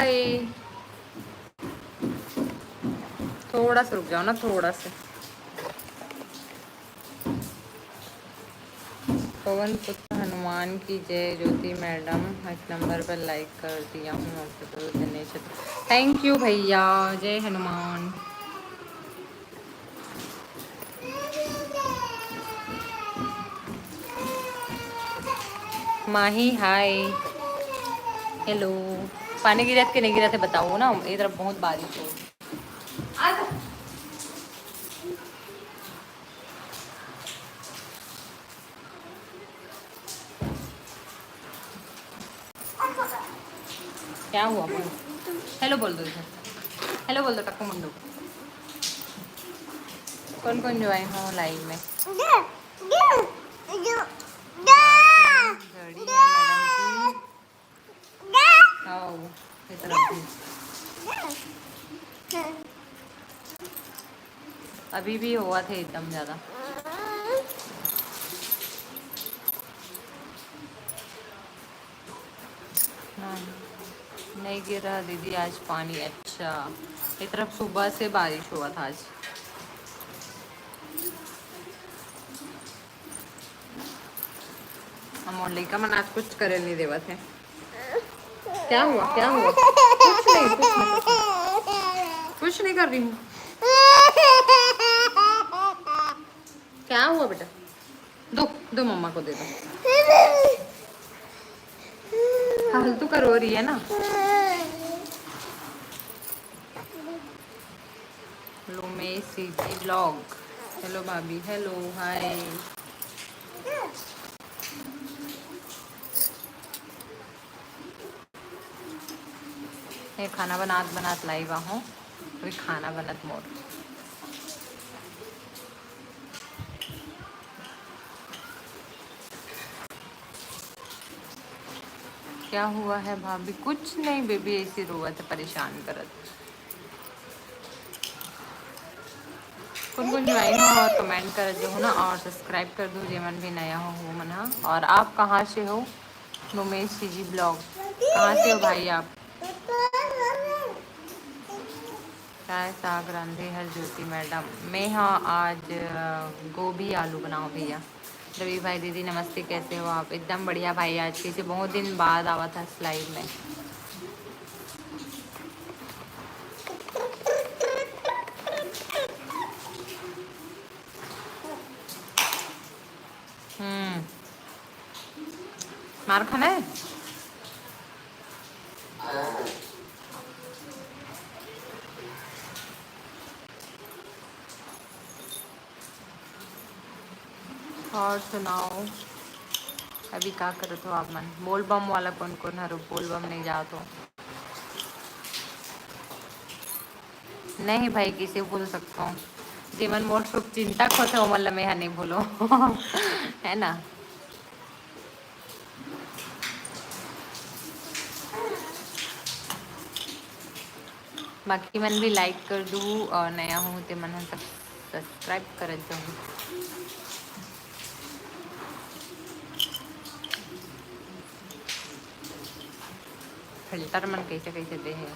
हाय। थोड़ा सा रुक जाओ ना, थोड़ा सा। पवन पुत्र हनुमान की जय। ज्योति मैडम इस नंबर पर लाइक कर दिया हूँ। दिनेश, थैंक यू भैया। जय हनुमान। माही हाय। हेलो। पानी गिरा के नहीं गिरा थे बताओ ना, इधर बहुत बारिश हो। क्या हुआ बोल? हेलो बोल दो इधर। हेलो बोल दो टक्कू मुंडू। कौन कौन ज्वाइन हो लाइव में? घड़ी है मैडम की। आओ इस तरफ भी। अभी भी हुआ थे एकदम ज़्यादा। हाँ, नहीं गिरा दीदी आज पानी। अच्छा, इस तरफ सुबह से बारिश हुआ था आज। हम का मन आज कुछ करे नहीं देवा थे। क्या हुआ क्या हुआ? कुछ नहीं कुछ नहीं कुछ नहीं कर रही हूँ। क्या हुआ बेटा? दो दो मम्मा को दे दो। फालतू का रो रही है ना। लुमेश सीजी ब्लॉग। हेलो भाभी। Hello hi. ये खाना बनात बनात लाइव हूँ। अभी खाना बनत मोर। क्या हुआ है भाभी? कुछ नहीं बेबी, ऐसी रोवत है, परेशान करत। कौन कौन ज्वाइन हो और कमेंट कर दो ना, और सब्सक्राइब कर दो जेमन भी नया हो वो मना। और आप कहाँ से हो? नुमेश सीजी ब्लॉग। कहाँ से हो भाई आप? चाय साग रांधे हर ज्योति मैडम। मैं हाँ आज गोभी आलू बनाओ भैया। रवि भाई दीदी नमस्ते, कैसे हो आप? एकदम बढ़िया भाई। आज कैसे बहुत दिन बाद आवा था स्लाइड में। मार खाना है? और सुनाओ, अभी क्या करत हो आप मन? बोल बम वाला कौन कौन हरो? बोल बम नहीं जाओ तो नहीं भाई, किसे भूल सकता हूँ? जीवन मोर सुख चिंता खोते हो मतलब मैं नहीं भूलो। है ना। बाकी मन भी लाइक कर दूँ और नया हूँ तो मन सब्सक्राइब कर जाऊँ। फिल्टर मन कैसे कैसे दे है।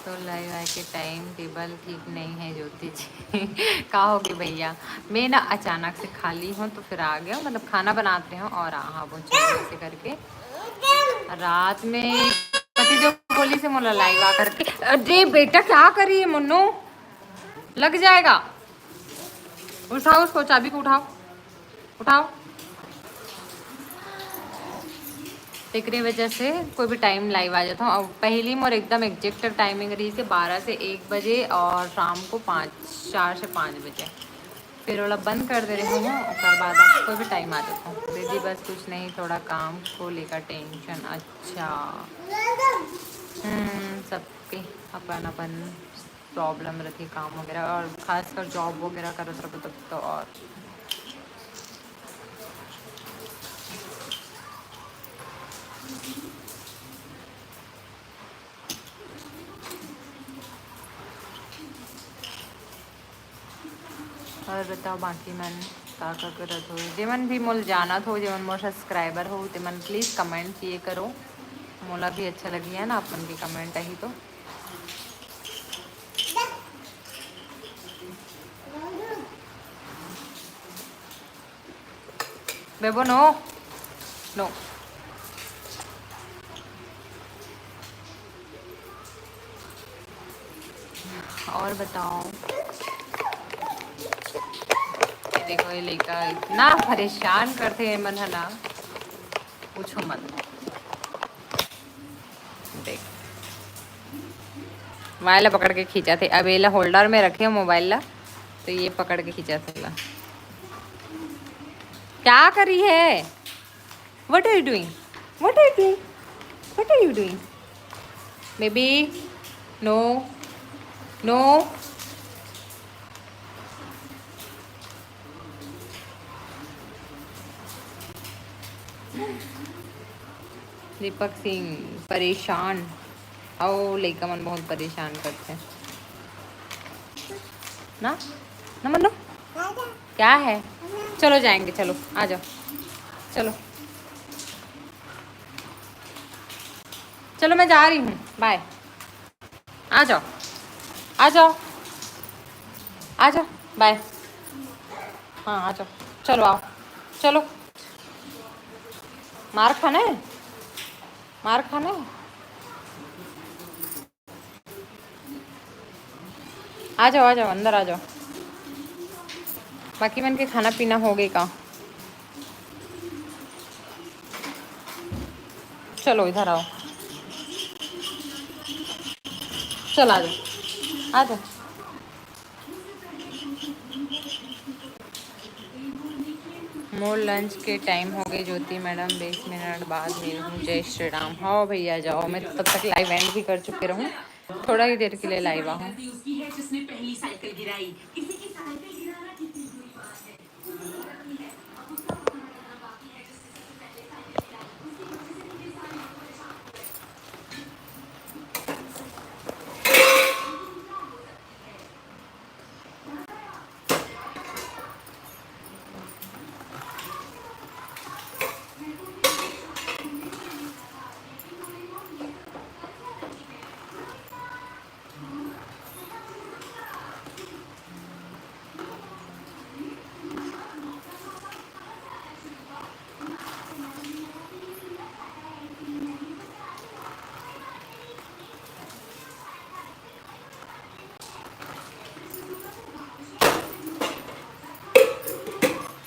तो लाइव आए के टाइम टेबल ठीक नहीं है ज्योति जी। कहा होगी भैया, मैं ना अचानक से खाली हूँ तो फिर आ गया, मतलब खाना बनाते हैं और हाँ वो चलिए ऐसे करके रात में पति जो बोली से मोला लाइव आ करके। अरे बेटा क्या करी है मुन्नू? लग जाएगा। उठाओ उसको, चाबी को उठाओ उठाओ। तेकरे वजह से कोई भी टाइम लाइव आ जाता हूँ। और पहली मोर एकदम एग्जैक्ट टाइमिंग रही थी 12 से 1 बजे और शाम को 4 से 5 बजे। फिर वाला बंद कर दे रही हूँ उसके बाद अब कोई भी टाइम आ जाता हूँ। दीदी बस कुछ नहीं, थोड़ा काम को लेकर टेंशन। अच्छा। सबके अपन अपन प्रॉब्लम रहती काम वगैरह, और खासकर जॉब वगैरह करो तब तो और बताओ बाकी मन। का करत हो जेमन भी मोल जानत हो जेमन मोर सब्सक्राइबर हो तेमन प्लीज़ कमेंट किए करो। मोला भी अच्छा लगी है ना अपन की कमेंट आई तो। बेबो नो नो। और बताओ। ये देखो ये लड़का इतना परेशान करते हैं मन है ना पूछो मत। देख मोबाइल पकड़ के खींचा थे अब ये होल्डर में रखे मोबाइल ला तो ये पकड़ के खींचा थे ला। क्या करी है? What are you doing? What are you doing? What are you doing baby? No no. Deepak Singh परेशान आओ लड़का मन बहुत परेशान करते हैं ना ना मनो। क्या है? चलो जाएंगे चलो आ जाओ चलो चलो मैं जा रही हूँ बाय। आ जाओ आ जाओ आ जाओ बाय। हाँ आ जाओ चलो आओ चलो। मार खाना है? मार खाना है? आ जाओ अंदर आ जाओ। बाकी मन के खाना पीना हो गई का? चलो इधर आओ चल आ जाओ आ जाओ। मोर लंच के टाइम हो गई ज्योति मैडम 20 मिनट बाद मिल हूँ। जय श्री राम। हाँ भैया जाओ मैं तब तक लाइव एंड भी कर चुके रहूँ थोड़ा ही देर के लिए लाइव आऊँ।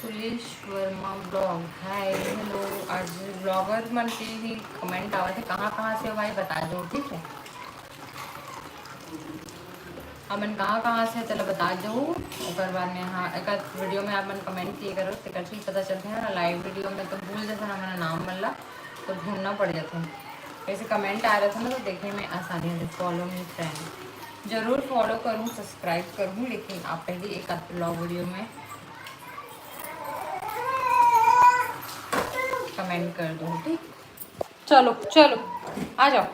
Police Verma blog hi hello. आज ब्लॉगर मन के ही कमेंट आवा थे कहाँ से हो भाई बता दो ठीक है। अपन कहाँ से चलो बता दो और बाद में हाँ एक वीडियो में आप मन कमेंट किए करो तो कैसे पता चलते हैं ना। लाइव वीडियो में तो भूल जाते ना हमारा नाम मल्ला तो ढूंढना पड़ जाता है। वैसे कमेंट आ रहा था ना तो देखने में आसानी होती। फॉलो मी फ्रेंड ज़रूर फॉलो करूँ सब्सक्राइब करूँ लेकिन आप पहले एक ब्लॉग वीडियो में कमेंट कर दो ठीक। चलो चलो आ जाओ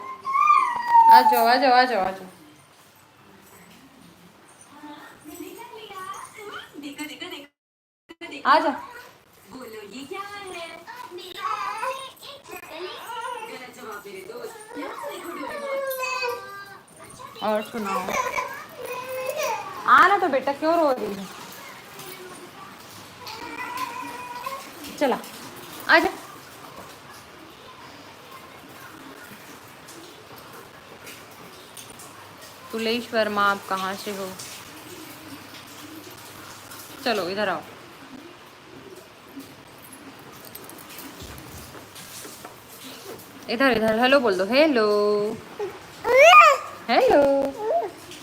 आ जाओ आ जाओ आ जाओ आ जाओ। आ जाओ और सुनाओ। आना तो बेटा क्यों रो रही है? चला आ जा। तुलेश वर्मा आप कहाँ से हो? चलो इधर आओ। इधर इधर हेलो बोल दो हेलो हेलो।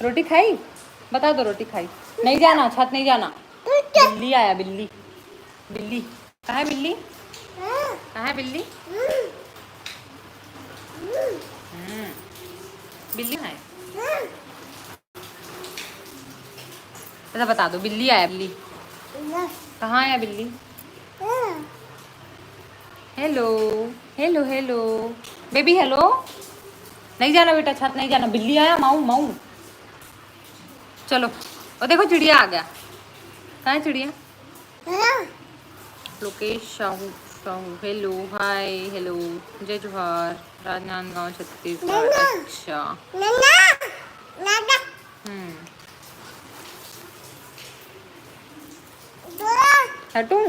रोटी खाई? बता दो रोटी खाई? नहीं जाना छत नहीं जाना। बिल्ली आया बिल्ली। बिल्ली कहाँ है बिल्ली? कहाँ है बिल्ली? बिल्ली है ऐसा बता दो बिल्ली आया बिल्ली। कहाँ आया बिल्ली? Hello hello hello baby hello. नहीं जाना बेटा छत नहीं जाना। बिल्ली आया माऊ माऊ। चलो और देखो चिड़िया आ गया। कहाँ है चिड़िया? Lokesh Sahu Sahu hello hi hello जय जोहार राजनांदगांव छत्तीसगढ़। अच्छा हम्म हटूं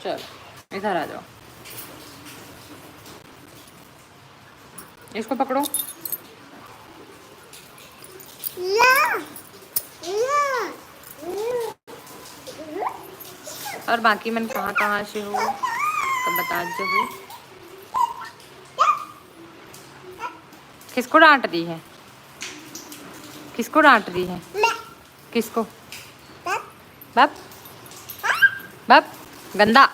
चलो इधर आ जाओ इसको पकड़ो और बाकी मन कहाँ कहाँ से हो तो बता दो। किसको डांट रही है किसको डांट रही है किसको बाप बाप गंदा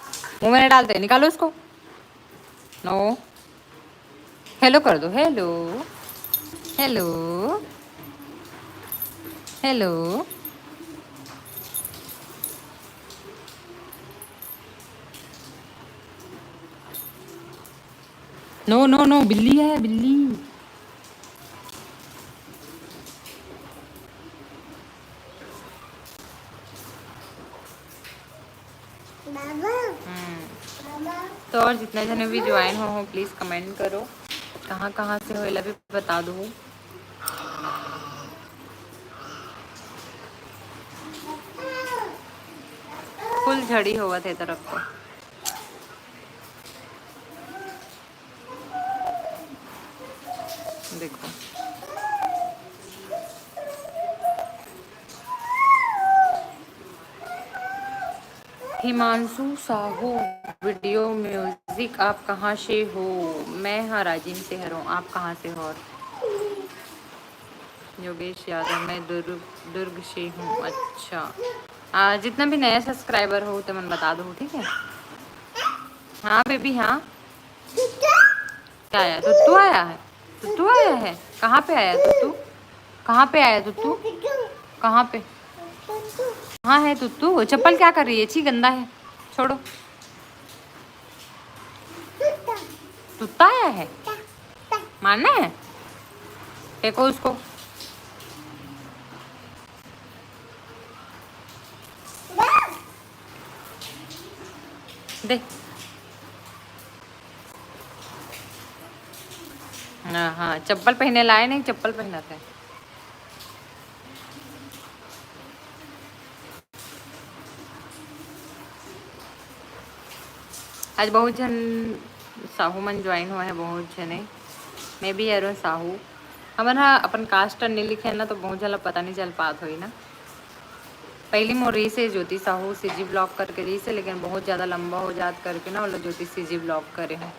मुंह में नहीं डालते निकालो इसको नो हेलो कर दो hello hello hello no no no बिल्ली है बिल्ली तो और जितने जने भी ज्वाइन हो प्लीज़ कमेंट करो कहाँ कहाँ से हो ये भी बता दो। फुल झड़ी हुआ थे तरफ को देखो हिमांशु साहू वीडियो म्यूजिक आप कहाँ से हो। मैं हाँ राजीव से हूँ आप कहाँ से हो। योगेश यादव मैं दुर्ग से हूँ। अच्छा जितना भी नया सब्सक्राइबर हो तो मैं बता दूँ ठीक है। हाँ बेबी हाँ क्या आया तुत्तू आया है तुत्तू आया है कहाँ पे आया तुत्तू कहाँ पे आया तुत्तू कहाँ पे हाँ है तुत्तू चप्पल क्या कर रही है छी गंदा है छोड़ो तुत्ता आया है मारना है फेंको उसको दे हाँ हाँ चप्पल पहने लाए नहीं चप्पल पहनाते हैं। आज बहुत जन साहू मन ज्वाइन हुआ है बहुत जने मैं भी यार साहू हमारा अपन कास्ट नहीं लिखे ना तो बहुत जला पता नहीं चल पात हुई ना। पहली मोर से ज्योति साहू सीजी ब्लॉक करके रही से लेकिन बहुत ज़्यादा लंबा हो जात करके ना वो लोग ज्योति सीजी ब्लॉक करे हैं।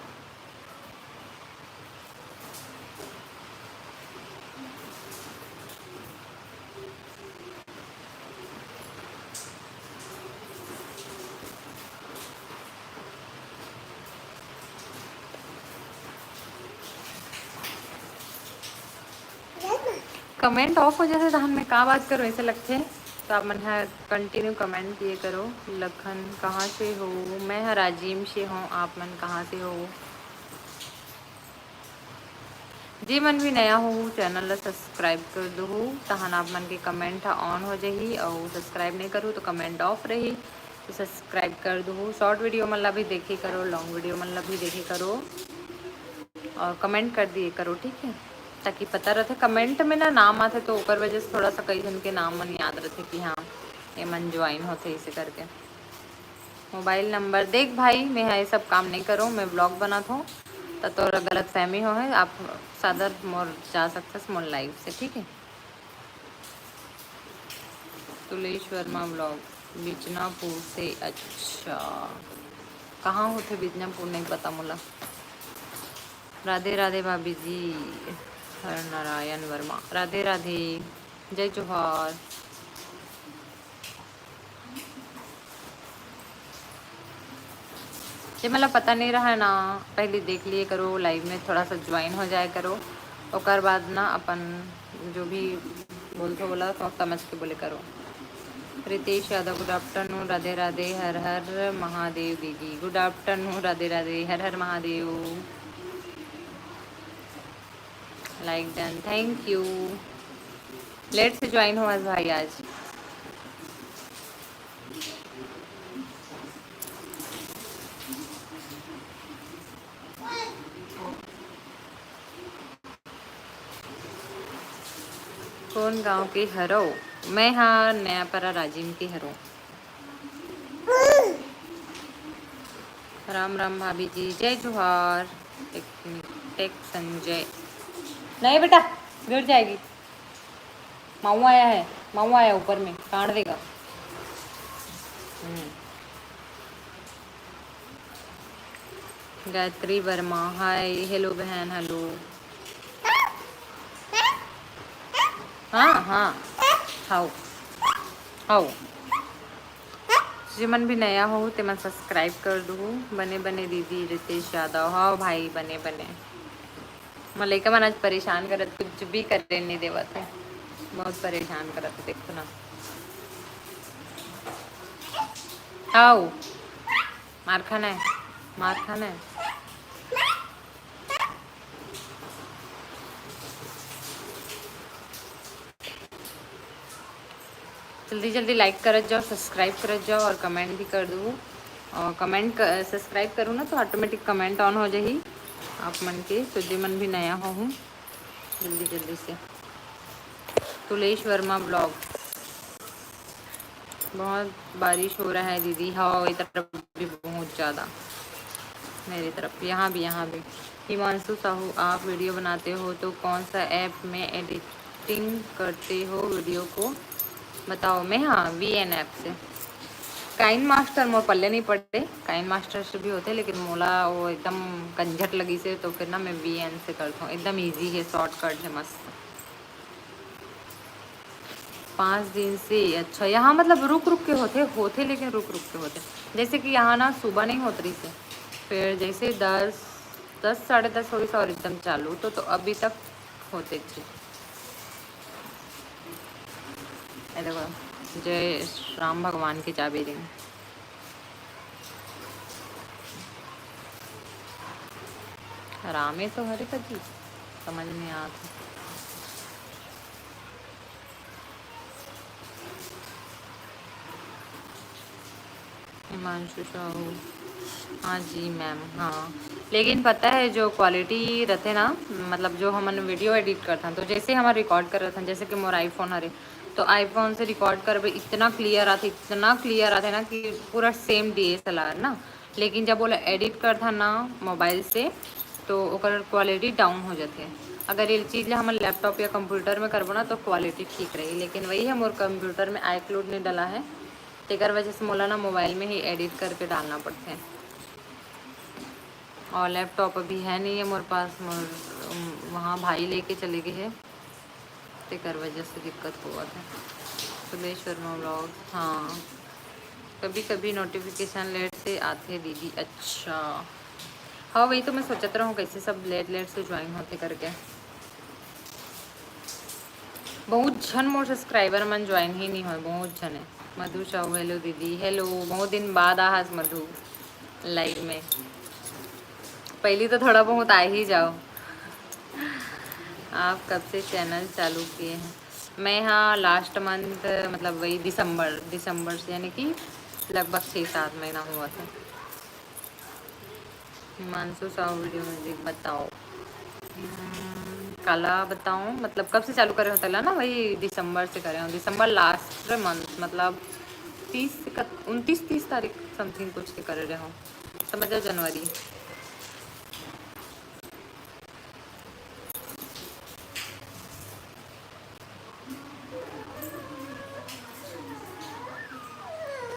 कमेंट ऑफ हो जाए तो हम मैं कहाँ बात करूँ ऐसे लगते हैं तो आप मन है कंटिन्यू कमेंट किए करो। लखन कहाँ से हो मैं है राजीव से हूँ आप मन कहाँ से हो। जी मन भी नया हो चैनल ला सब्सक्राइब कर दो तहन आप मन के कमेंट ऑन हो जाही और सब्सक्राइब नहीं करूँ तो कमेंट ऑफ रही तो सब्सक्राइब कर दो। शॉर्ट वीडियो मन ला भी देखे करो लॉन्ग वीडियो मन ला भी देखे करो और कमेंट कर दिए करो ठीक है ताकि पता रहते कमेंट में ना नाम आते तो ओकर वजह से थोड़ा सा कई जन के नाम मन याद रहते कि हाँ ये मन ज्वाइन होते इसे करके। मोबाइल नंबर देख भाई मैं ये सब काम नहीं करूँ मैं ब्लॉग बनाता हूँ तो तोरा गलत फहमी हो है आप सादर मोर जा सकते मोर लाइव से ठीक है। तुलेश वर्मा ब्लॉग बिजनापुर से। अच्छा कहाँ होते बिजनापुर नहीं पता मुला। राधे राधे भाभी जी हर नारायण वर्मा राधे राधे जय जोहार। ये मतलब पता नहीं रहा ना पहले देख लिए करो लाइव में थोड़ा सा ज्वाइन हो जाए करो और बाद ना अपन जो भी बोलते बोला तो समझ के बोले करो। रितेश यादव गुड आफ्टरनून राधे राधे हर हर महादेव दीदी गुड आफ्टरनून राधे राधे हर हर Mahadev like done thank you. Late से ज्वाइन हुआ भाई आज कौन गांव की हरो? मैं हाँ नयापरा राजिम की हरो। राम राम भाभी जी, जय जोहार। टेक संजय। नहीं बेटा, गिर जाएगी। माऊ आया है, माऊ आया ऊपर में, काट देगा। गायत्री वर्मा, हाय हेलो बहन, हेलो। हाँ हाँ, हाउ हाउ जिमन भी नया हो ते मन सब्सक्राइब कर दू। बने बने दीदी रितेश यादव, हाँ भाई बने बने। मलाइका मन आज परेशान करत, कुछ भी करे नहीं देवत है, बहुत परेशान करत, देखो ना। आओ, मार खाना है, मार खाना है। जल्दी जल्दी लाइक करत जाओ, सब्सक्राइब करत जाओ और कमेंट भी कर दो। और कमेंट सब्सक्राइब करूँ ना तो ऑटोमेटिक कमेंट ऑन हो जाही आप मन के, तो जी मन भी नया हो हूँ। जल्दी जल्दी से। तुलेश वर्मा ब्लॉग। बहुत बारिश हो रहा है दीदी, हाँ इस तरफ भी बहुत ज़्यादा, मेरी तरफ, यहाँ भी यहाँ भी। हिमांशु साहू, आप वीडियो बनाते हो तो कौन सा ऐप में एडिटिंग करते हो वीडियो को बताओ? मैं हाँ VN ऐप से। काइन मास्टर मोर पल्ले नहीं पड़ते, काइन मास्टर से भी होते, लेकिन मोला वो एकदम कंझट लगी से, तो फिर ना मैं VN से करता हूँ। एकदम इजी है, शॉर्टकट है, मस्त। 5 दिन से? अच्छा, यहाँ मतलब रुक रुक के होते लेकिन रुक रुक के होते। जैसे कि यहाँ ना सुबह नहीं होत रही से, फिर जैसे 10 साढ़े 10 हो गई और एकदम चालू, तो अभी तक होते थे। ये देखो, जय राम भगवान की चाबी रिंग। रामे तो हरे कजी समझ में आता। हिमांशु साहू, हाँ जी मैम, हाँ। लेकिन पता है जो क्वालिटी रहते ना, मतलब जो हमन वीडियो एडिट करते हैं, तो जैसे हम रिकॉर्ड कर रहे थे, जैसे कि मोर आईफोन हरे, तो आईफोन से रिकॉर्ड कर इतना क्लियर आते, इतना क्लियर आते ना कि पूरा सेम DSLR ना। लेकिन जब बोला एडिट करता ना मोबाइल से, तो ओकर क्वालिटी डाउन हो जाते हैं। अगर ये चीज़ ला हम लैपटॉप या कंप्यूटर में करबो ना तो क्वालिटी ठीक रही, लेकिन वही है मोर कंप्यूटर में iCloud नहीं डला है, तेकर वजह से मोला ना मोबाइल में ही एडिट करके डालना पड़ते हैं। और लैपटॉप अभी है नहीं है मोरे पास, मोर वहाँ भाई लेके चले गए हैं, तेकर वजह से दिक्कत हुआ था। सुरेश वर्मा ब्लॉग, हाँ कभी कभी नोटिफिकेशन लेट से आते दीदी। अच्छा, हाँ वही तो मैं सोचता रहूँ कैसे सब लेट लेट से ज्वाइन होते करके। बहुत झन मोर सब्सक्राइबर मन ज्वाइन ही नहीं हो, बहुत झन है। मधु साहू, हेलो दीदी, हेलो, बहुत दिन बाद आज मधु लाइव में। पहले तो थोड़ा बहुत आ ही जाओ। आप कब से चैनल चालू किए हैं? मैं हाँ लास्ट मंथ, मतलब वही दिसंबर से, यानी कि लगभग 6-7 महीना हुआ था। हिमांशु साहू, वीडियो म्यूजिक बताओ। काला बताऊँ, मतलब कब से चालू करे हो? तला ना वही दिसंबर से करे हो, दिसंबर लास्ट मंथ, मतलब 29-30 तारीख समथिंग कुछ के करे रहे हो, समझो जनवरी।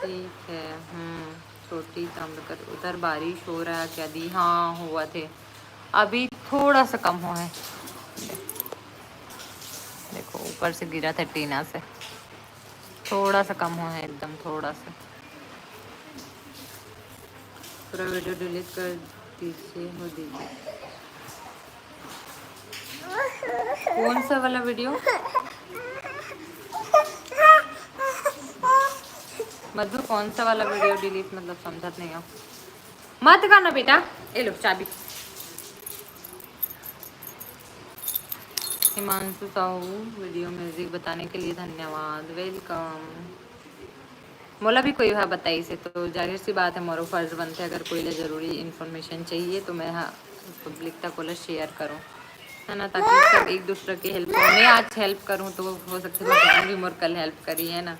ठीक है। छोटी ताम्रकर, उधर बारिश हो रहा है क्या दी? हाँ हुआ थे, अभी थोड़ा सा कम हुआ है। देखो ऊपर से गिरा था टीना से, थोड़ा सा कम हुआ है, एकदम थोड़ा सा। पूरा वीडियो डिलीट कर दीजिए हो दीजिए। कौन सा वाला वीडियो? मधु कौन सा वाला वीडियो डिलीट, मतलब समझत नहीं हो। मत करना बेटा, ये लो चाबी। हिमांशु साहू, वीडियो म्यूजिक बताने के लिए धन्यवाद, वेलकम। मोला भी कोई है बताई से, तो जाहिर सी बात है मोरो फर्ज बनते, अगर कोई ले जरूरी इन्फॉर्मेशन चाहिए तो मैं हाँ पब्लिक तक को शेयर करूँ। है ना, ताकि सब एक दूसरे की हेल्प हो। मैं आज हेल्प करूँ तो हो सकता है मैं भी मोर कल हेल्प करी, है ना।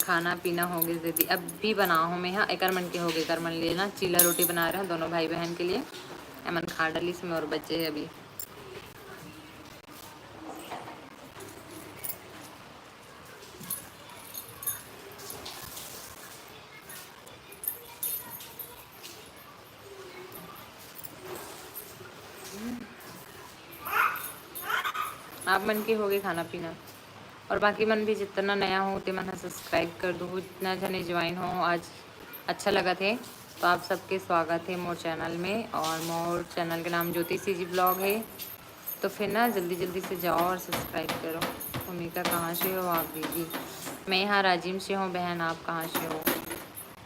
खाना पीना हो गई दीदी, अब भी बनाओ मैं। हाँ, एक मन के हो गए, कर मन लिए ना चीला रोटी बना रहे हैं दोनों भाई बहन के लिए। एमन खा डाली इसमें और बच्चे है अभी। आप मन के हो गए खाना पीना, और बाकी मन भी जितना नया हो उतने मन सब्सक्राइब कर दो, इतना जने ज्वाइन हो। आज अच्छा लगा थे तो आप सबके स्वागत है मोर चैनल में। और मोर चैनल का नाम ज्योति सी जी ब्लॉग है, तो फिर ना जल्दी जल्दी से जाओ और सब्सक्राइब करो। भूमिका कहाँ से हो आप दीदी? मैं यहाँ राजिम से हूँ बहन, आप कहाँ से हो?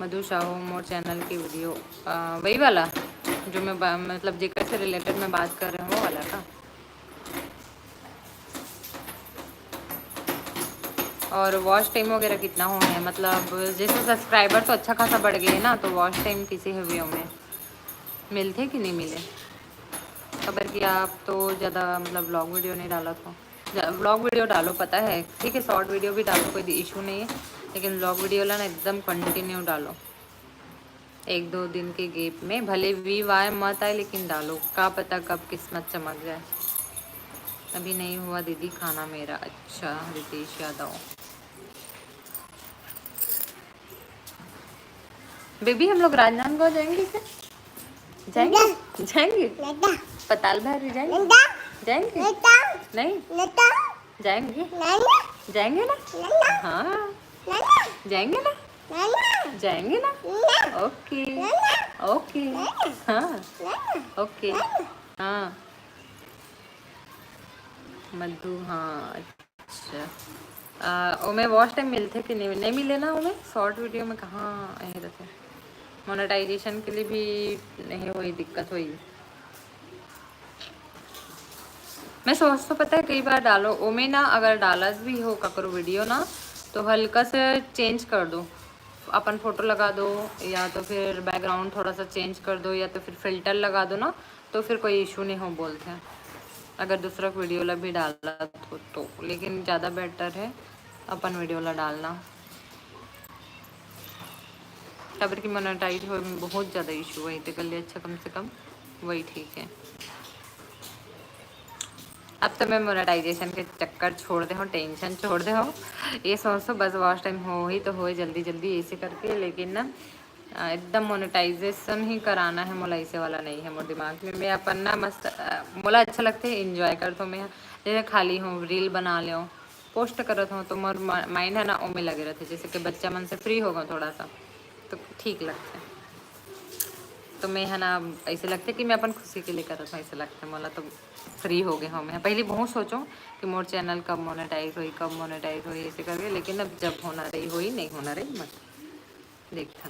मधु साहू मोर चैनल की वीडियो वही वाला जो मैं मतलब जेकर से रिलेटेड मैं बात कर रही हूँ वो वाला का। और वॉच टाइम वगैरह कितना हो है, मतलब जैसे सब्सक्राइबर तो अच्छा खासा बढ़ गए ना, तो वॉच टाइम किसी हुए में मिलते कि नहीं मिले? खबर कि आप तो ज़्यादा मतलब ब्लॉग वीडियो नहीं डाला था। ब्लॉग वीडियो डालो, पता है, ठीक है, शॉर्ट वीडियो भी डालो, कोई इशू नहीं है, लेकिन ब्लॉग वीडियो ना एकदम कंटिन्यू डालो। एक दो दिन के गैप में भले वी वाय मत आए, लेकिन डालो, क्या पता कब किस्मत चमक जाए। अभी नहीं हुआ दीदी खाना मेरा। अच्छा, रितेश यादव। बेबी हम लोग राजनांदगांव जाएंगे क्या? जाएंगे जाएंगे पताल भैरवी जाएंगे? जाएंगे नहीं जाएंगे? जाएंगे ना? हाँ जाएंगे ना? जाएंगे ना? ओके ओके, हाँ ओके, हाँ मधु, हाँ अच्छा। ओमे वॉच टाइम मिलते कि नहीं? नहीं मिले ना ओमे, शॉर्ट वीडियो में कहाँ आए रहते। मोनेटाइजेशन के लिए भी नहीं हुई, दिक्कत हुई। मैं सोच तो पता है कई बार डालो ओमे ना, अगर डालस भी हो ककरो वीडियो ना, तो हल्का से चेंज कर दो, अपन फोटो लगा दो, या तो फिर बैकग्राउंड थोड़ा सा चेंज कर दो, या तो फिर फिल्टर लगा दो ना, तो फिर कोई इशू नहीं हो बोलते हैं, अगर दूसरा वीडियो ला भी डाला तो। लेकिन ज़्यादा बेटर है अपन वीडियो ला डालना। खबर की मोनेटाइज हो में बहुत ज़्यादा इशू है, तो कर लिए अच्छा कम से कम वही ठीक है। अब तो मैं मोनेटाइजेशन के चक्कर छोड़ दे हो, टेंशन छोड़ दे हो, ये सोचो बस वॉच टाइम हो ही तो हो जल्दी जल्दी ऐसे करके, लेकिन ना एकदम मोनेटाइजेशन ही कराना है मोला, ऐसे वाला नहीं है मोर दिमाग में। मैं अपन ना मस्त मोला अच्छा लगता है, इंजॉय कर तो मैं जैसे खाली हूँ रील बना लो, पोस्ट करत हूँ, तो मोर माइंड है ना ओ में लगे रहते, जैसे कि बच्चा मन से फ्री होगा थोड़ा सा तो ठीक लगता है। तो मैं है ना ऐसे लगता है कि मैं अपन खुशी के लिए करत हूँ, ऐसे लगता है मोला, तो फ्री हो गए हूँ। मैं पहले बहुत सोचूं कि मोर चैनल कब मोनेटाइज हुई, कब मोनेटाइज हुई, ऐसे करके, लेकिन अब जब होना रही हुई, नहीं होना रही मत देखता।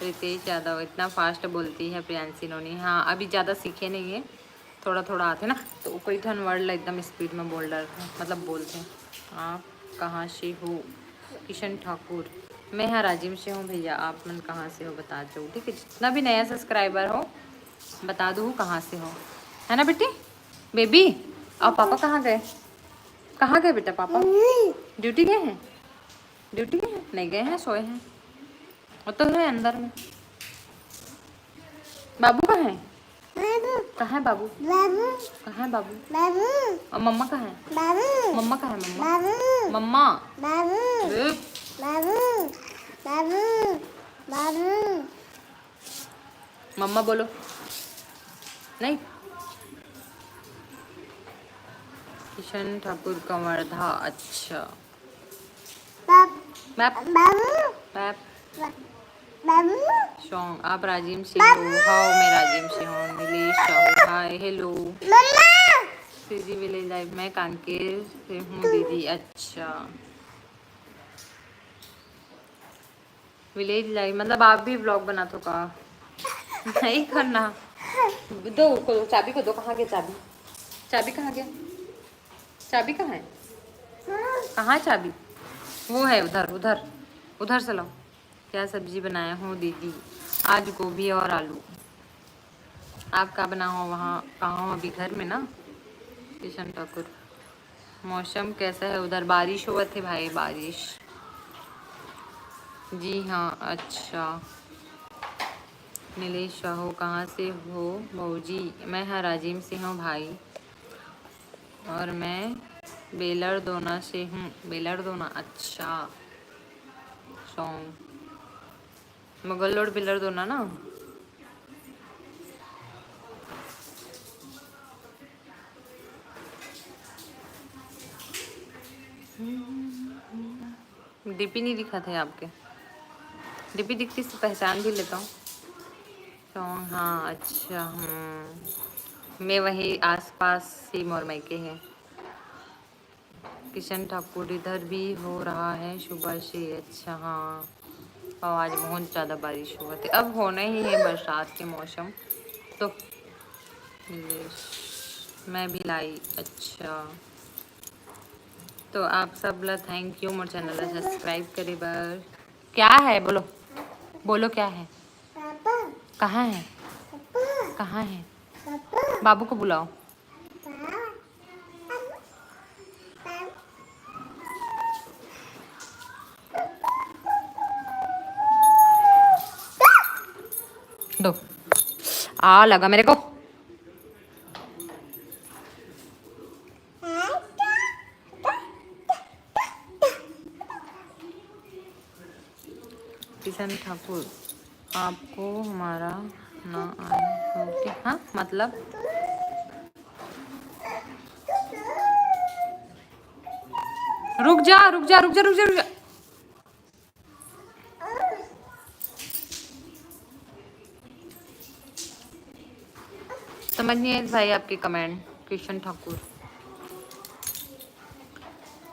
रितेश यादव इतना फास्ट बोलती है प्रियांशी नोनी। हाँ अभी ज़्यादा सीखे नहीं है, थोड़ा थोड़ा आते ना, तो कोई ठन वर्ड एकदम स्पीड में बोल रहे मतलब बोलते हैं। आप कहाँ से हो? किशन ठाकुर। मैं यहाँ राजिम से हूँ भैया, आप मन कहाँ से हो बता दो, ठीक है, जितना भी नया सब्सक्राइबर हो बता दो कहाँ से हो, है ना बेटी? बेबी और पापा कहाँ गए? कहाँ गए बेटा पापा? ड्यूटी गए हैं? ड्यूटी गए हैं? नहीं गए हैं, सोए हैं, वो तो है अंदर में। बाबू कहाँ है? कहाँ है बाबू? कहाँ है बाबू? और मम्मा कहाँ है? मम्मा कहाँ है? मम्मा मम्मा मम्मा बोलो नहीं। किशन ठाकुर कंवरधा, अच्छा मैप मैप सॉन्ग। आप राजिम से हो? हाँ मैं राजिम से हूँ। Nilesh Sahu hi hello. CG village live, मैं कांकेर से हूँ दीदी। अच्छा विलेज लाइव मतलब आप भी ब्लॉग बना तो का? नहीं करना, दो को चाबी को दो, कहाँ गया चाबी? चाबी कहाँ गया? चाबी कहाँ है? कहाँ चाबी? वो है उधर उधर उधर से लो। क्या सब्जी बनाया हूँ दीदी? आज गोभी और आलू। आप कहाँ बना हो, वहाँ कहाँ हो अभी? घर में ना किशन ठाकुर। मौसम कैसा है उधर? बारिश हुआ थे भाई, बारिश। जी हाँ। अच्छा। नीलेश साहू कहाँ से हो बहूजी? मैं हराजिम से हूँ भाई, और मैं बेलरदोना से हूँ। बेलरदोना, अच्छा। सॉन्ग मुगल रोड बेलरदोना ना। डीपी नहीं दिखा थे आपके? डीपी दिखती से पहचान भी लेता हूँ। सॉन्ग, हाँ अच्छा। मैं वही आसपास से मोर मायके है। किशन ठाकुर इधर भी हो रहा है सुबह से। अच्छा हाँ, और आज बहुत ज़्यादा बारिश हुआ थी। अब होना ही है बरसात के मौसम तो। मैं भी लाई। अच्छा, तो आप सब ला थैंक यू। मोर चैनल सब्सक्राइब करे बर। क्या है बोलो? बोलो क्या है? कहाँ है? कहाँ है? बाबू को बुलाओ। दो। आ लगा मेरे को। किशन ठाकुर, आपको हमारा ना आए हो क्या? हाँ मतलब रुक जा रुक जा रुक जा रुक जा रुक जा। समझ नहीं आए भाई आपके कमेंट। किशन ठाकुर,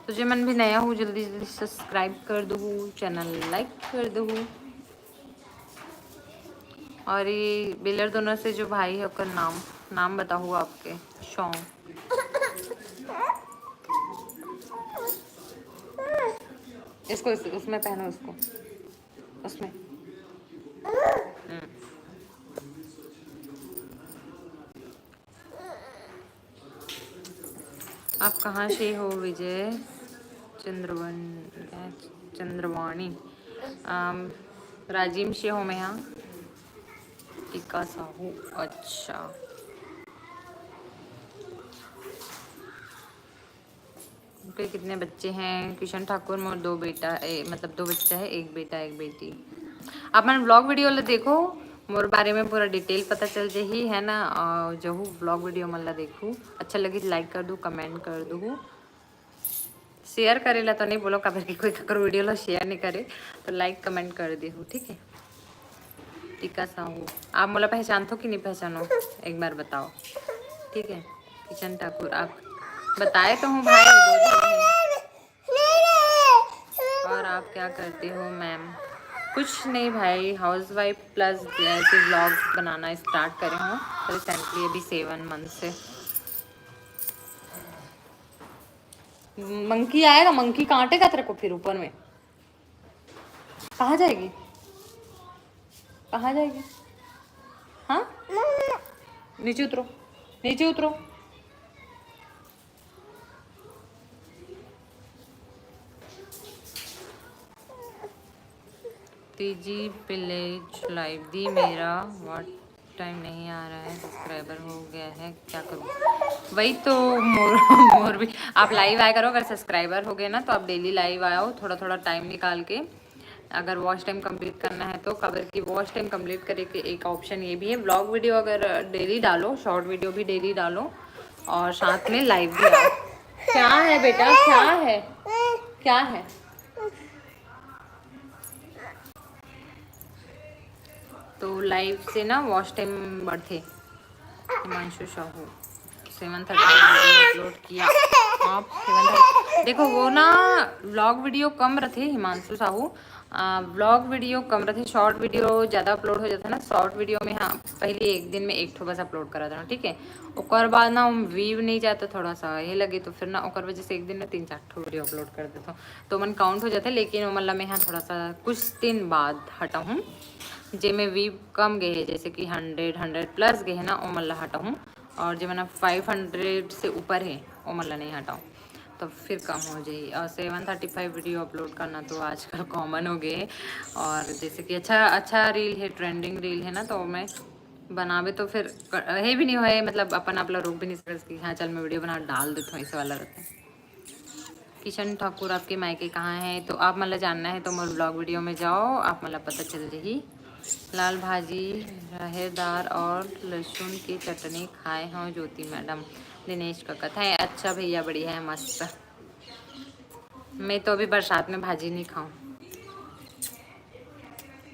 तुझे मन भी नया हूँ, जल्दी जल्दी सब्सक्राइब कर दो, चैनल लाइक कर दो। और ये बिलर दोनों से जो भाई है उसका नाम नाम बताओ आपके। सॉन्ग इसको उसमें पहनो, उसको उसमें। आप कहाँ से हो? विजय चंद्रवाणी। राजिम से हो मैं। यहाँ टीका साहू। अच्छा, उनके कितने बच्चे हैं? किशन ठाकुर मोर दो बेटा मतलब दो बच्चा है, एक बेटा एक बेटी। आप मैंने ब्लॉग वीडियो ला देखो, मोर बारे में पूरा डिटेल पता चल जाही है ना। और जो ब्लॉग वीडियो मतलब देखूँ, अच्छा लगी लाइक कर दूँ, कमेंट कर दूँ, शेयर करेला तो नहीं बोलो कभी कि कोई ककर वीडियो ला शेयर नहीं करे, तो लाइक कमेंट कर दे हो, ठीक है। टीका साहू, आप मोला पहचान हो कि नहीं पहचानो? एक बार बताओ, ठीक है। किशन ठाकुर, आप बताए तो हूँ भाई, और आप क्या करते हो मैम? कुछ नहीं भाई, हाउसवाइफ प्लस ऐसे व्लॉग बनाना स्टार्ट करे हूँ रिसेंटली, अभी 7 मंथ से। मंकी आएगा, मंकी काटेगा तेरे को फिर ऊपर में। कहाँ जाएगी? कहाँ जाएगी? हाँ, नीचे उतरो, नीचे उतरो। तीजी विलेज लाइव दी मेरा व्हाट टाइम नहीं आ रहा है, सब्सक्राइबर हो गया है, क्या करूँ? वही तो मोर भी आप लाइव आया करो। अगर सब्सक्राइबर हो गए ना तो आप डेली लाइव आओ, थोड़ा थोड़ा टाइम निकाल के। अगर वॉच टाइम कंप्लीट करना है तो कवर की वॉच टाइम कंप्लीट करे के एक ऑप्शन ये भी है। ब्लॉग वीडियो अगर डेली डालो, शॉर्ट वीडियो भी डेली डालो, और साथ में लाइव भी आओ। क्या है बेटा, क्या है, क्या है? तो लाइव से ना वॉच टाइम बढ़ते। हिमांशु साहू 7:30 अपलोड किया। आप 7:30 देखो, वो ना व्लॉग वीडियो कम रहते हिमांशु साहू, व्लॉग वीडियो कम रहते, शॉर्ट वीडियो ज़्यादा अपलोड हो जाता है ना। शॉर्ट वीडियो में हाँ पहले एक दिन में एक ठो बस अपलोड करा था, ठीक है। ओकर बाद ना व्यू नहीं जाता, थोड़ा सा ये लगे तो फिर ना ओकर वजह से एक दिन में 3-4 ठो वीडियो अपलोड कर देता हूँ, तो मन काउंट हो जाता है। लेकिन मतलब मैं यहाँ थोड़ा सा कुछ दिन बाद हटा हूँ, जे में व्यू कम गए है, जैसे कि 100 प्लस गए है ना, वो मतलब हटा हूँ। और जो मैंने 500 से ऊपर है वो मतलब नहीं हटाऊँ, तो फिर कम हो जाए। और 735 वीडियो अपलोड करना तो आजकल कॉमन हो गए है। और जैसे कि अच्छा अच्छा रील है, ट्रेंडिंग रील है ना, तो मैं बनावे तो फिर है भी नहीं होए, मतलब अपन आप लोग रोक भी नहीं सकते कि हाँ चल मैं वीडियो बना डाल देता हूँ, ऐसे वाला रहता है। किशन ठाकुर आपके मायके कहाँ है, तो आप मतलब जानना है तो मोर ब्लॉग वीडियो में जाओ, आप मतलब पता चल जाही। लाल भाजी रहेदार और लहसुन की चटनी खाए हों ज्योति मैडम, दिनेश का कथा है। अच्छा भैया बढ़िया है, मस्त। मैं तो अभी बरसात में भाजी नहीं खाऊं।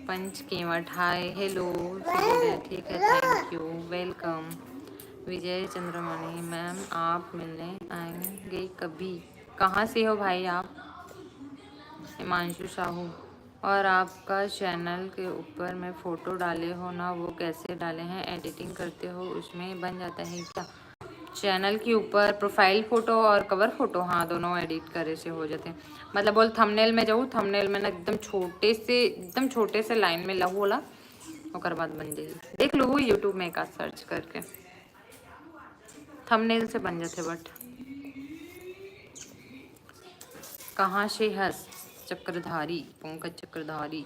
पंच केवट हाय हेलो, ठीक है, thank you, welcome. Vijay Chandramani ma'am आप मिलने आएंगे कभी, कहाँ से हो भाई आप? हिमांशु साहू, और आपका चैनल के ऊपर में फ़ोटो डाले हो ना, वो कैसे डाले हैं? एडिटिंग करते हो उसमें बन जाता है क्या? चैनल के ऊपर प्रोफाइल फ़ोटो और कवर फ़ोटो, हाँ दोनों एडिट करे से हो जाते हैं। मतलब बोल थंबनेल में जाऊँ, थंबनेल में ना एकदम छोटे से लाइन में लहू वाला, और बाद बन जाएगी। देख लो यूट्यूब में एक सर्च करके, थंबनेल से बन जाते। बट कहाँ से हंस चक्रधारी, पंकज चक्रधारी,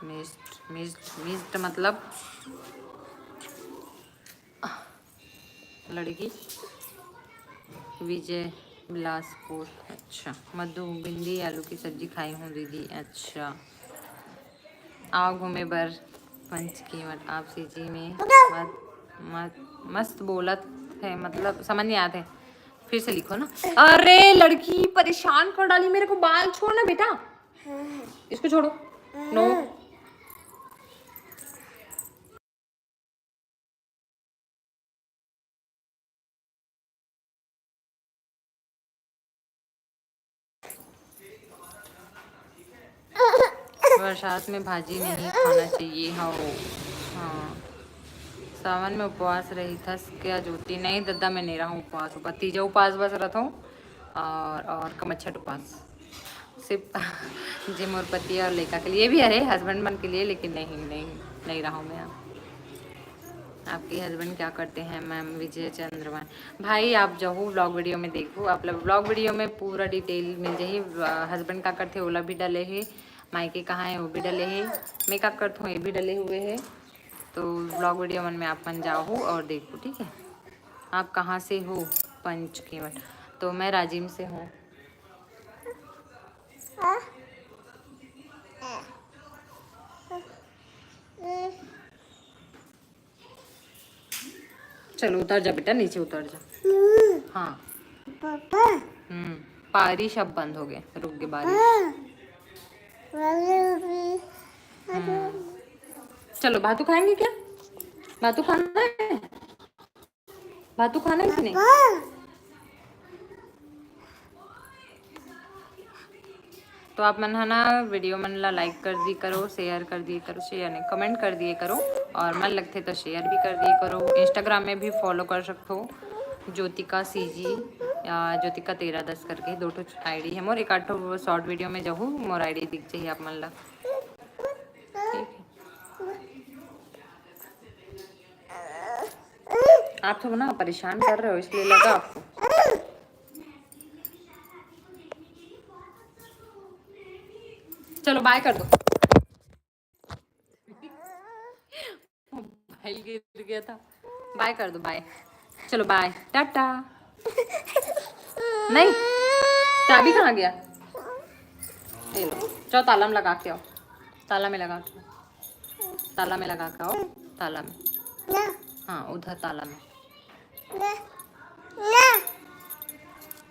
मिस्ट मिस्ट मिस्ट मतलब लड़की। विजय बिलासपुर, अच्छा। मधु भिंडी आलू की सब्जी खाई हूँ दीदी, अच्छा। आओ घूमे बर पंच कीमत आपसे जी में मस्त बोलत है, मतलब समझ नहीं आते। फिर से लिखो ना। अरे लड़की परेशान कर डाली मेरे को, बाल छोड़ ना बेटा, इसको छोड़ो। नो बरसात में भाजी नहीं खाना चाहिए। हाँ हाँ, सावन में उपवास रही था क्या ज्योति? नहीं दादा मैं नहीं रहा हूँ उपवास, तीजा उपवास बस रहता हूँ, और कमच्छट उपवास सिर्फ जिम और पति और लेका के लिए भी, अरे हस्बैंड मन के लिए, लेकिन नहीं रहा हूँ मैं। आपके हस्बैंड क्या करते हैं मैम? विजय चंद्रमान भाई आप जाओ ब्लॉग वीडियो में देखो, आप लोग ब्लॉग वीडियो में पूरा डिटेल मिल जाए। हस्बैंड का करते ओला भी डले है, मायके कहाँ है वो भी डले है, मैं क्या करता हूँ ये भी डले हुए है। तो ब्लॉग वीडियो मन में आप मन जाओ और देखो, ठीक है। आप कहाँ से हो? पंचकेवट, तो मैं राजिम से हूँ। चलो उतर जा बेटा, नीचे उतर जा। हाँ बारिश अब बंद हो गए, रुक गए बारिश। चलो भातू खाएंगे क्या? भातू खाना है? भातू खाना है कि नहीं? तो आप मन है ना वीडियो मन ला लाइक कर दी करो, शेयर कर दिए करो, शेयर नहीं कमेंट कर दिए करो, और मन लगते तो शेयर भी कर दिए करो। इंस्टाग्राम में भी फॉलो कर सकते हो, ज्योतिका CG या ज्योतिका 1310 करके 2 आईडी है मोर। एक 8 शॉर्ट वीडियो में जाऊँ मोर आईडी दिख जाइए आप मन ला, ठीक है। आप तो ना परेशान कर रहे हो इसलिए लगा आपको। चलो बाय कर दो। भाई गिर गया था, बाय कर दो, बाय। चलो बाय टाटा। नहीं चाबी कहाँ गया? ले लो, चलो ताला में लगा के आओ, ताला में लगा के आओ, ताला में लगा के आओ, ताला में। हाँ उधर ताला में।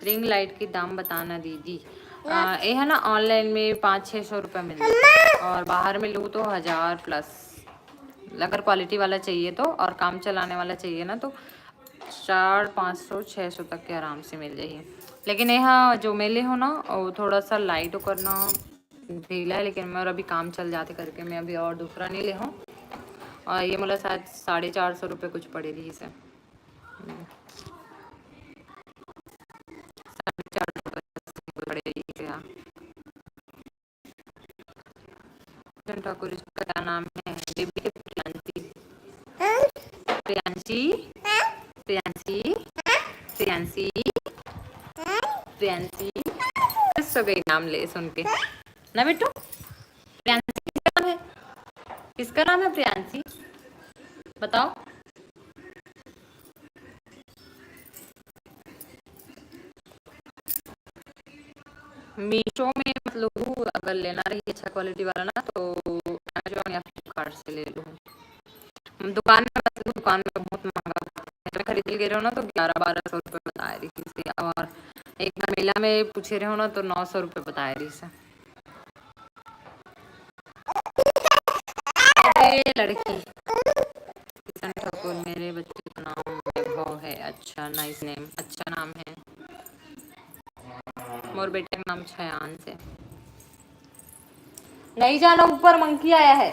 रिंग लाइट की दाम बताना दीदी। ये है ना ऑनलाइन में 500-600 रुपये मिलता है, और बाहर में लूँ तो 1000+। अगर क्वालिटी वाला चाहिए तो, और काम चलाने वाला चाहिए ना, तो 400-500-600 तक के आराम से मिल जाइए। लेकिन यहाँ जो मेले हो ना वो थोड़ा सा लाइट करना ढीला है, लेकिन मैं और अभी काम चल जाते करके मैं अभी और दूसरा नहीं ले हूँ। और ये मतलब शायद 450 रुपये कुछ पड़े रही इसे, 450 पड़े रही इसे। हाँ ठाकुर, इसका क्या नाम है? बेबी के प्रियांशी, प्रियांशी, प्रियांशी, प्रियांशी, प्रियांशी। सो गई नाम ले सुन के ना बेटू। प्रियांशी किसका नाम है? किसका नाम है प्रियांशी? बताओ। मीशो में मतलब अगर लेना रही अच्छा क्वालिटी वाला ना तो अमेजोन या फ्लिपकार्ट से ले लो। दुकान में बस दुकान में बहुत महंगा मैं खरीद के रहे हो ना तो 1100-1200 रुपये बता रही थी, और एक बार मेला में पूछे रहे हो ना तो 900 रुपये बता रही से। अरे लड़की किशन ठाकुर, मेरे बच्चे का नाम वैभव है। अच्छा नाइस नेम, अच्छा नाम है। मोर बेटे का नाम छयान से। नहीं जाना ऊपर, मंकी आया है।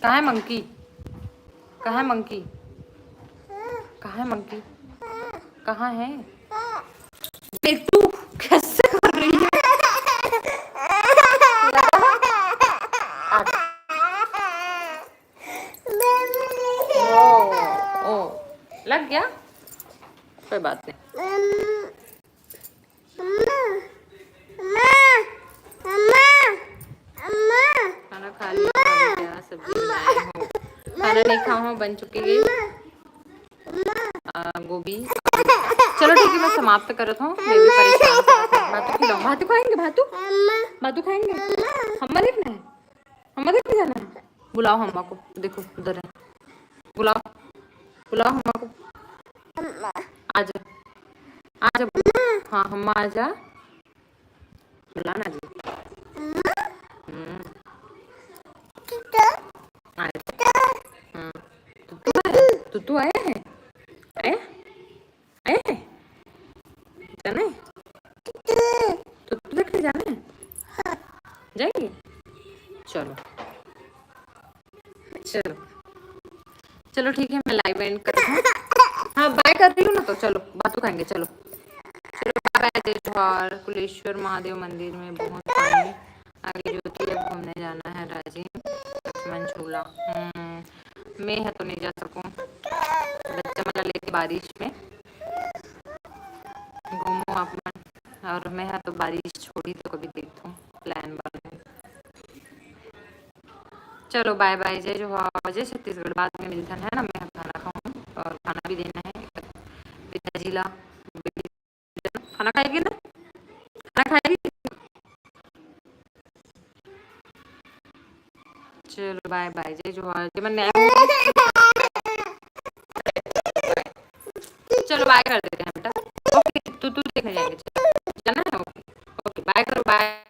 कहाँ है मंकी? कहाँ है मंकी? कहाँ है मंकी? कहाँ है बेटू? कैसे कर रही है? ओ, ओ, लग गया, कोई बात नहीं। खाना खा लिया? क्या सब्जी बनाए हो? खाना नहीं खाओ हूँ, बन चुकी है गोभी। चलो ठीक है, मैं समाप्त करत हूँ, मैं भी परेशान। भातू खिलाओ, भातू खाएंगे, भातू भातू खाएंगे। हम्मा देखना है, हम्मा देखने जाना है। बुलाओ हम्मा को, देखो उधर है, बुलाओ बुलाओ हम्मा को। आजा आजा, हाँ हम्मा आजा, बुलाना जी। तू आया है, आया आया है, जाना है तो तू देखने जाना है, जाएंगे। चलो चलो चलो ठीक है, मैं लाइव एंड कर रही हूँ। हाँ बाय कर रही हूँ ना, तो चलो बातों खाएंगे। चलो चलो बाय बाय। जय जोहार। कुलेश्वर महादेव मंदिर में बहुत पानी आगे ज्योति, अब घूमने जाना है राजीव लक्ष्मण झूला। मैं है तो नहीं जा सकूँ, बच्चा मला लेके बारिश में घूमो आप मन, और मैं है तो बारिश छोड़ी तो कभी देखूँ प्लान बना। चलो बाय बाय। जय जोहार, जय छत्तीसगढ़। बाद में मिलता है ना, मैं खाना खाऊँ और खाना भी देना है पिताजी ला। खाना खाएगी ना, खाना खाएगी। चलो बाय बाय। जय जोहार। जब मैं चलो बाय कर देते हैं बेटा। ओके, तू देखने जाएंगे, चलो जाना है। ओके बाय करो, बाय।